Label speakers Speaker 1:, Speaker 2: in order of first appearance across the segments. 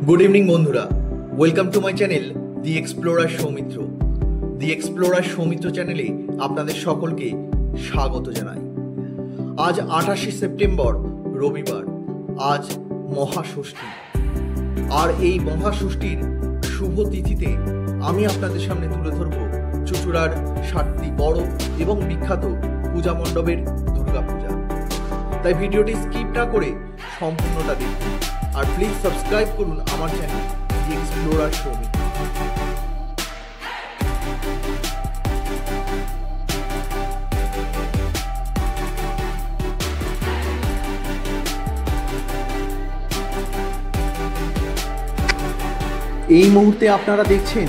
Speaker 1: Good evening বন্ধুরা, welcome to my channel the explorer Soumitra. The explorer Soumitra চ্যানেলে আপনাদের সকলকে স্বাগত জানাই। আজ 28শে সেপ্টেম্বর রবিবার, আজ মহাষষ্ঠী। আর এই মহাষষ্ঠীর শুভ তিথিতে আমি আপনাদের সামনে তুলে ধরব চুঁচুড়ার 7টি বড় এবং বিখ্যাত পূজা মণ্ডপের দুর্গাপূজা। তাই ভিডিওটি স্কিপ না করে সম্পূর্ণটা দেখুন আর প্লিজ সাবস্ক্রাইব করুন আমার চ্যানেল দি এক্সপ্লোরার সৌমিত্র। এই মুহূর্তে আপনারা দেখছেন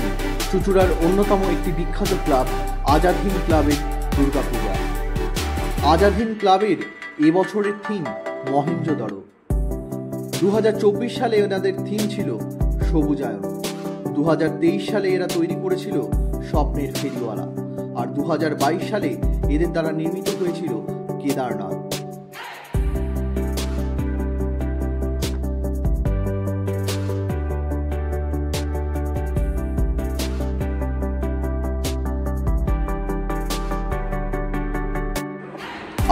Speaker 1: চুঁচুড়ার অন্যতম একটি বিখ্যাত ক্লাব আজাদ হিন্দ ক্লাবের দুর্গাপূজা। আজাদ হিন্দ ক্লাবের এবছরের থিম মহেঞ্জোদড়ো। 2024 সালে এনাদের থিম ছিল সবুজায়ন। 2023 সালে এরা তৈরি করেছিল স্বপ্নের ফেরিওয়ালা। আর 2022 সালে এদের দ্বারা নির্মিত হয়েছিল কেদারনাথ।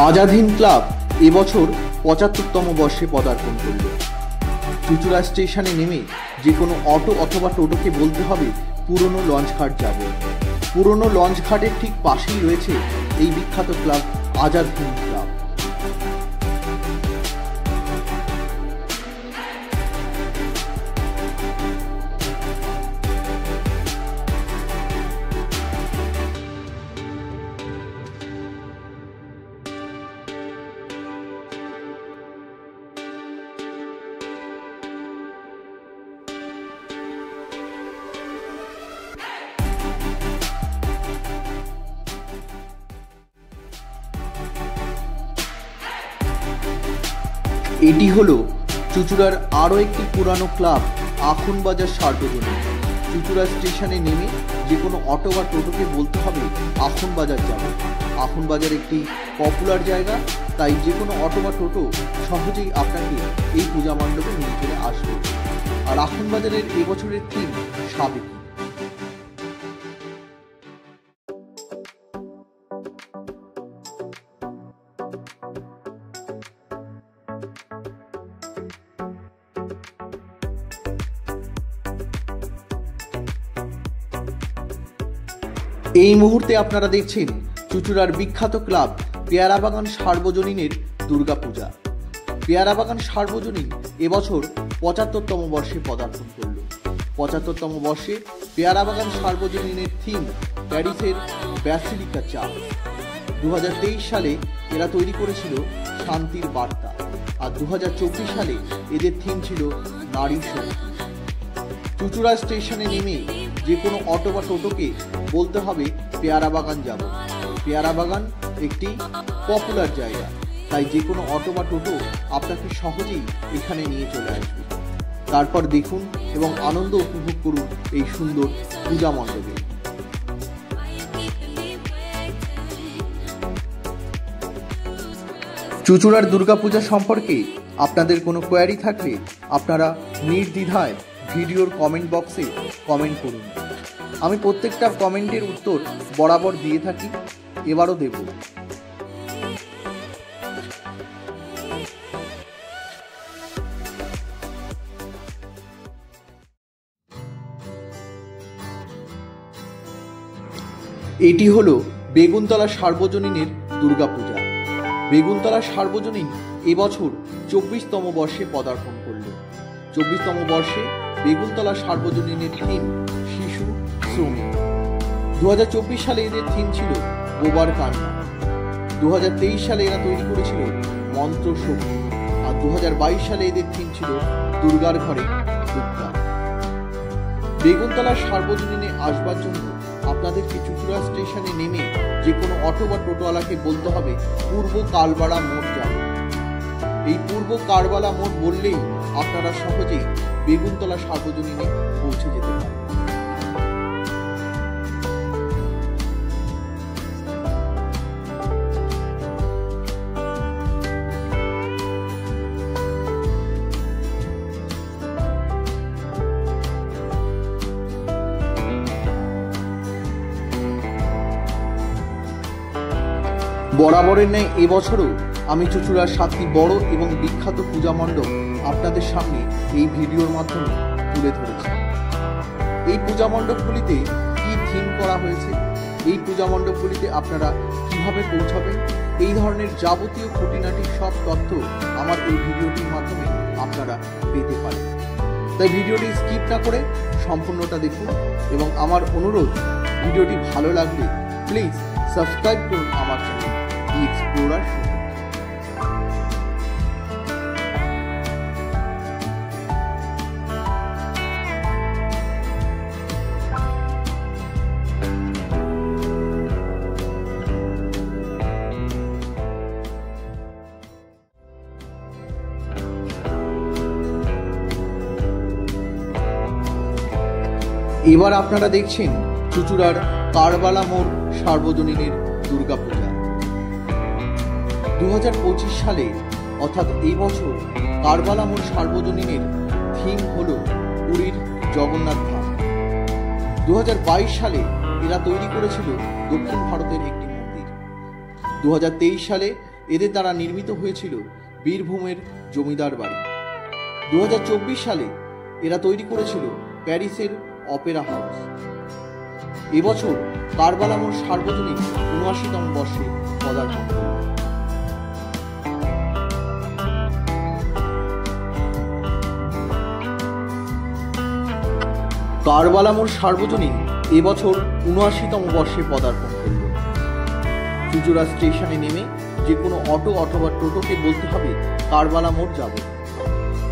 Speaker 1: আজাদ হিন্দ ক্লাব এবছর 75তম বর্ষে পদার্পণ করল। চুঁচুড়া স্টেশনে নেমে যে কোনো অটো অথবা টোটোকে বলতে হবে পুরনো লঞ্চঘাট যাব। পুরনো লঞ্চঘাটের ঠিক পাশেই রয়েছে এই বিখ্যাত ক্লাব আজাদ হিন্দ ক্লাব। এটি হলো চুঁচুড়ার আরও একটি পুরানো ক্লাব আখনবাজার সার্বজনীন। চুঁচুড়া স্টেশনে নেমে যে কোনো অটো বা টোটোকে বলতে হবে আখনবাজার যাব। আখনবাজার একটি পপুলার জায়গা, তাই যে কোনো অটো বা টোটো সহজেই আপনাকে এই পূজা মণ্ডপে নিয়ে চলে আসবে। আর আখনবাজারের এবছরের থিম সাবেকি। এই মুহূর্তে আপনারা দেখছেন চুঁচুড়ার বিখ্যাত ক্লাব পেয়ারাবাগান সার্বজনীনের দুর্গাপূজা। পেয়ারাবাগান সার্বজনীন এবছর 75তম বর্ষে পদার্পণ করল। 75তম বর্ষে পেয়ারাবাগান সার্বজনীনের থিম প্যারিসের ব্যাসিলিকা চার্চ। 2023 সালে এরা তৈরি করেছিল শান্তির বার্তা। আর 2024 সালে এদের থিম ছিল নারী শক্তি। চুঁচুড়া স্টেশনে নেমে যে কোনো অটো বা টোটোকে বলতে হবে পেয়ারাবাগান যাব। পেয়ারাবাগান একটি পপুলার জায়গা, তাই যে কোনো অটো বা টোটো আপনাকে সহজেই এখানে নিয়ে চলে আসবে। তারপর দেখুন এবং আনন্দ উপভোগ করুন এই সুন্দর পূজা মণ্ডপে। চুঁচুড়ার দুর্গাপূজা সম্পর্কে আপনাদের কোনো কোয়ারি থাকলে আপনারা নির্দ্বিধায় ভিডিওর কমেন্ট বক্সে কমেন্ট করুন। আমি প্রত্যেকটা কমেন্টের উত্তর বরাবর দিয়ে থাকি, এবারও দেব। এটি হলো বেগুনতলা সার্বজনীনের দুর্গাপূজা। বেগুনতলা সার্বজনীন এবছর 24তম বর্ষে পদার্পণ করল। 24তম বর্ষে বেগুনতলা সার্বজনীনের থিম শিশু শ্রমিক। 2024 সালে এদের থিম ছিল বোবার কান্না। 2023 সালে এরা তৈরি করেছিল মন্ত্র শক্তি। আর 2022 সালে এদের থিম ছিল দুর্গার ঘরে দুর্গা। বেগুনতলা সার্বজনীনে আসবার জন্য আপনাদেরকে চুঁচুড়া স্টেশনে নেমে যে কোনো অটো বা টোটোওয়ালাকে বলতে হবে পূর্ব কালবাড়া মোড় যাব। এই পূর্ব কারবালা মোড় বললেই আপনারা সহজেই বেগুনতলা সার্বজনীনে পৌঁছে যেতে পারেন। বরাবরের ন্যায় এবছরও আমি চুঁচুড়ার 7টি বড় এবং বিখ্যাত পূজা মণ্ডপ আপনাদের সামনে এই ভিডিওর মাধ্যমে তুলে ধরেছি। এই পূজা মণ্ডপগুলিতে কি থিম করা হয়েছে, এই পূজা মণ্ডপগুলিতে আপনারা কিভাবে পৌঁছাবেন, এই ধরনের যাবতীয় খুঁটিনাটি সব তথ্য আমার এই ভিডিওটির মাধ্যমে আপনারা পেতে পারেন। তাই ভিডিওটি স্কিপ না করে সম্পূর্ণটা দেখুন এবং আমার অনুরোধ, ভিডিওটি ভালো লাগলে প্লিজ সাবস্ক্রাইব করুন আমার চ্যানেল দি এক্সপ্লোরার শো। এবার আপনারা দেখছেন চুঁচুড়ার কারবালা মোড় সার্বজনীনের দুর্গাপূজা। 2025 সালে অর্থাৎ এই বছর কারবালা মোড় সার্বজনীনের থিম হল পুরীর জগন্নাথ ধাম। 2022 সালে এরা তৈরি করেছিল দক্ষিণ ভারতের একটি মন্দির। 2023 সালে এদের দ্বারা নির্মিত হয়েছিল বীরভূমের জমিদার বাড়ি। 2024 সালে এরা তৈরি করেছিল প্যারিসের অপেরা হাউস। এবছর কারবালা মোড় সার্বজনীন ৭৯তম বর্ষে পদার্পণ করল। কারবালা মোড় সার্বজনীন এবছর ৭৯তম বর্ষে পদার্পণ করল। চুঁচুড়া স্টেশনে নেমে যে কোনো অটো অথবা টোটোকে বলতে হবে কারবালা মোড় যাব।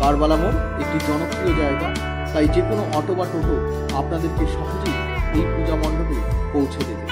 Speaker 1: কারবালা মোড় একটি জনপ্রিয় জায়গা, তাই যে কোনো অটো বা টোটো আপনাদেরকে সহজেই এই পূজা মণ্ডপে পৌঁছে দেবে।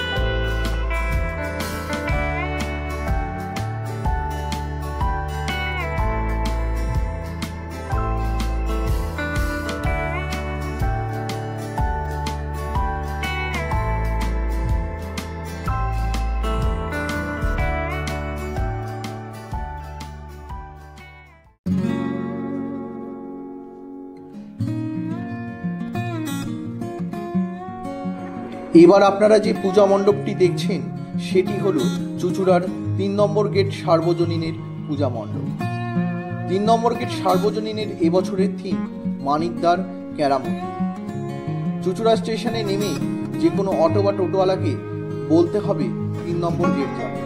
Speaker 1: এবার আপনারা যে পূজা মণ্ডপটি দেখছেন সেটি হলো চুঁচুড়ার ৩ নম্বর গেট সার্বজনীনের পূজা মণ্ডপ। ৩ নম্বর গেট সার্বজনীনের এবছরের থিম মানিকদার কেরামতি। চুঁচুড়া স্টেশনে নেমে যে কোনো অটো বা টোটোওয়ালাকে বলতে হবে ৩ নম্বর গেট যাবে।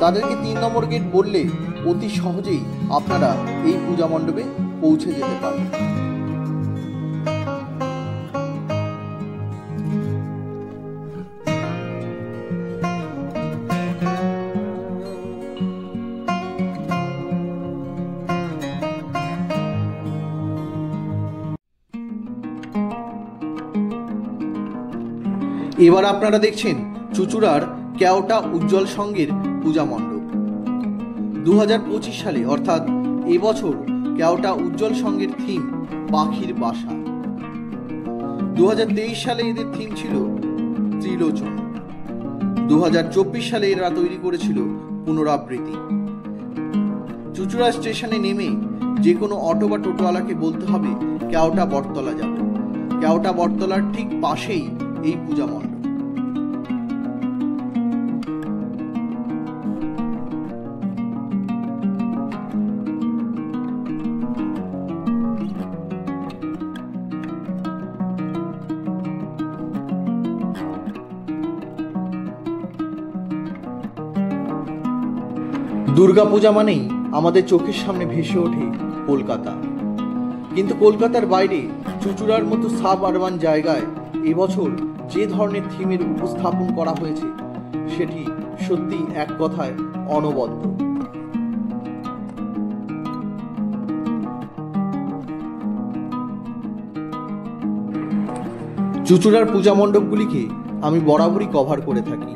Speaker 1: তাদেরকে ৩ নম্বর গেট বললে অতি সহজেই আপনারা এই পূজা মণ্ডপে পৌঁছে যেতে পারবেন। এবার আপনারা দেখছেন চুঁচুড়ার কেওটা উজ্জ্বল সংঘের পূজা মণ্ডপ। 2025 সালে অর্থাৎ এবছর কেওটা উজ্জ্বল সংঘের থিম পাখির বাসা। 2023 সালে এদের থিম ছিল ত্রিলোচন। 2024 সালে এরা তৈরি করেছিল পুনরাবৃত্তি। চুঁচুড়া স্টেশনে নেমে যে কোনো অটো বা টোটোওয়ালাকে বলতে হবে কেওটা বটতলা যাব। কেওটা বটতলার ঠিক পাশেই এই পূজা মণ্ডপ। দুর্গাপূজা মানেই আমাদের চোখের সামনে ভেসে ওঠে কলকাতা, কিন্তু কলকাতার বাইরে চুঁচুড়ার মতো সাব আরবান জায়গায় এবছর যে ধরনের থিমের উপস্থাপন করা হয়েছে সেটি সত্যি এক কথায় অনবদ্য। চুঁচুড়ার পূজা মণ্ডপগুলিকে আমি বরাবরই কভার করে থাকি।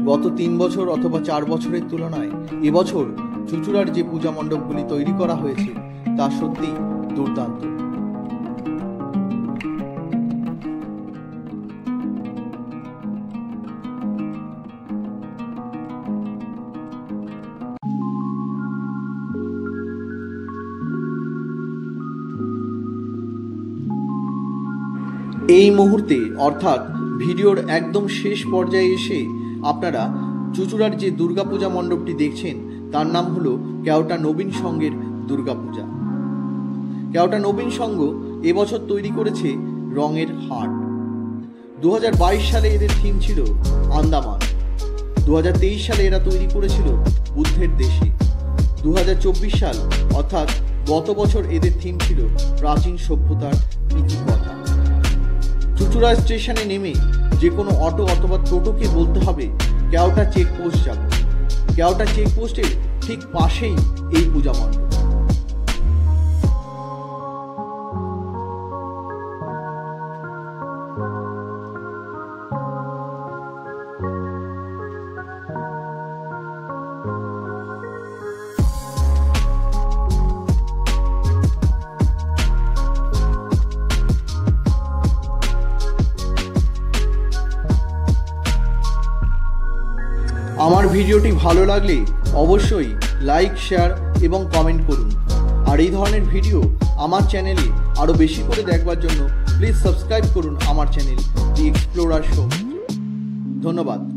Speaker 1: গত 3 বছর অথবা 4 বছরের তুলনায় এবছর চুঁচুড়ার যে পূজা মণ্ডপগুলি তৈরি করা হয়েছে তা সত্যি দুর্দান্ত। এই মুহূর্তে অর্থাৎ ভিডিওর একদম শেষ পর্যায়ে এসে আপনারা চুঁচুড়ার যে দুর্গাপূজা মণ্ডপটি দেখছেন তার নাম হলো কেওটা নবীন সংঘের দুর্গাপূজা। কেওটা নবীন সংঘ এবছর তৈরি করেছে রঙের হাট। 2022 সালে এদের থিম ছিল আন্দামান। 2023 সালে এরা তৈরি করেছিল বুদ্ধের দেশে। 2024 সাল অর্থাৎ গত বছর এদের থিম ছিল প্রাচীন সভ্যতার ইতিকথা। চুঁচুড়া স্টেশনে নেমে যে কোনো অটো অথবা টোটোকে বলতে হবে কেওটা চেকপোস্ট যাব। কেওটা চেকপোস্টের ঠিক পাশেই এই পূজা মণ্ডপ। আমার ভিডিওটি ভালো লাগলে অবশ্যই লাইক, শেয়ার এবং কমেন্ট করুন। আর এই ধরনের ভিডিও আমার চ্যানেলে আরও বেশি করে দেখবার জন্য প্লিজ সাবস্ক্রাইব করুন আমার চ্যানেল দি এক্সপ্লোরার শো। ধন্যবাদ।